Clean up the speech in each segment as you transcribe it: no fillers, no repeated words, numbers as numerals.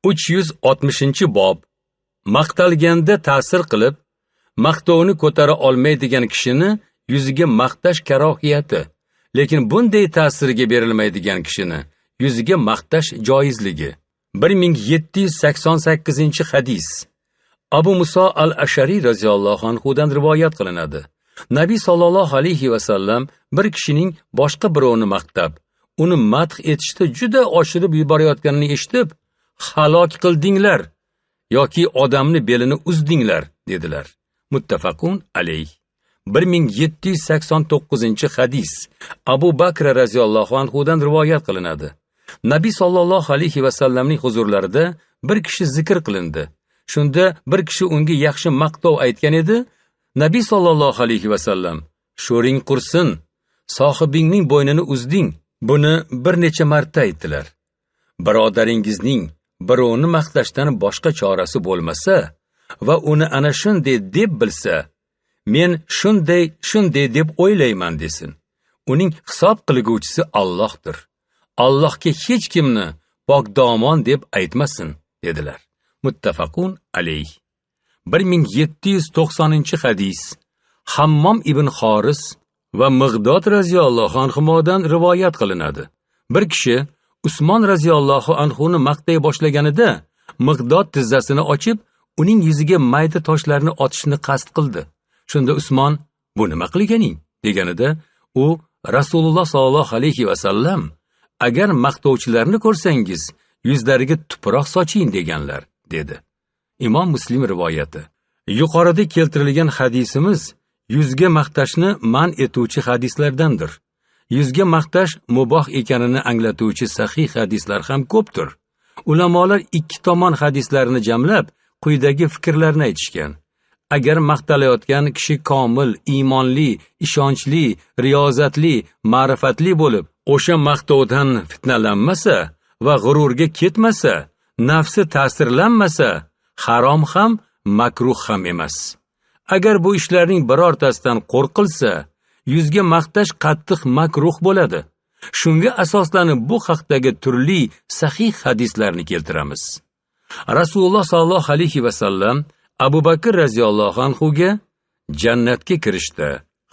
360-bob. Maqtalganda ta'sir qilib, maqtovni ko'tara olmaydigan kishini yuziga maqtash karohiyati, lekin bunday ta'sirga berilmaydigan kishini yuziga maqtash joizligi. 1788-hadis. Abu Muso al-Ashari radhiyallohu anhudan rivoyat qilinadi. Nabiy sallallohu alayhi va sallam bir kishining boshqa birovni maqtab, uni madh etishda juda oshirib yuborayotganini eshitib, halok qildinglar yoki odamni belini uzdinglar dedilar. Muttafaqun alayh. 1789-hadis. Abu Bakr radhiyallohu anhudan rivoyat qilinadi. Nabiy sallallohu alayhi va sallamning huzurlarida bir kishi zikr qilindi. Shunda bir kishi unga yaxshi maqtov aytgan edi. Nabiy sallallohu alayhi va sallam, "Sho'ring qursin, sohibingning bo'ynini uzding." Buni bir necha marta aytdilar. Birodaringizning birovni maqtashdan boshqa chorasi bo'lmasa va uni ana shunday deb bilsa, men shunday deb o'ylayman desin. Uning hisob qilguvchisi Allohdir. Allohga hech kimni pokdomon deb aytmasin dedilar. Muttafaqun alayh. 1790-hadis. Hammom ibn Xoris va Miqdod radhiyallohu anhudan rivoyat qilinadi. Bir kishi Usmon radhiyallohu anhuni maqtay boshlaganida, Miqdod tizzasini ochib, uning yuziga mayda toshlarni otishni qasd qildi. Shunda Usmon, "Bu nima qilganing?" deganida, u Rasululloh sallallohu alayhi va sallam, "Agar maqtovchilarni ko'rsangiz, yuzlariga tuproq soching" deganlar, dedi. Imom Muslim rivoyati. Yuqorida keltirilgan hadisimiz yuzga maqtashni man etuvchi hadislardandir. Yuzga maqtash muboh ekanini anglatuvchi sahih hadislar ham ko'pdir. Ulamolar ikki tomon hadislarni jamlab, quyidagi fikrlarni aytishgan. Agar maqtalayotgan kishi komil, iymonli, ishonchli, riyozatli, ma'rifatli bo'lib, o'sha maqtovdan fitnalanmasa va g'ururga ketmasa, nafsi ta'sirlanmasa, harom ham, makruh ham emas. Agar bu ishlarning birortasidan qo'rqilsa, yuzga maqtash qattiq makruh bo'ladi. Shunga asoslanib bu haqdagi turli sahih hadislarni keltiramiz. Rasululloh sallallohu alayhi va sallam Abu Bakr radhiyallohu anhuga jannatga kirishda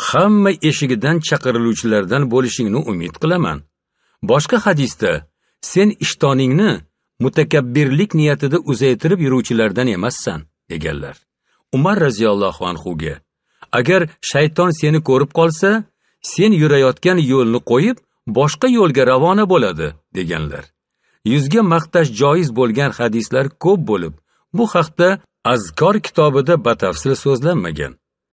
hamma eshigidan chaqiriluvchilardan bo'lishingni umid qilaman. Boshqa hadisda sen ishtoningni mutakabbirlik niyatida uzaytirib yuruvchilardan emassan deganlar. Umar radhiyallohu anhuga agar shayton seni ko'rib qolsa, sen yurayotgan yo'lni qo'yib boshqa yo'lga ravona bo'ladi deganlar. Yuzga maqtash joiz bo'lgan hadislar ko'p bo'lib, bu haqda Azkor kitobida batafsil so'zlanmagan.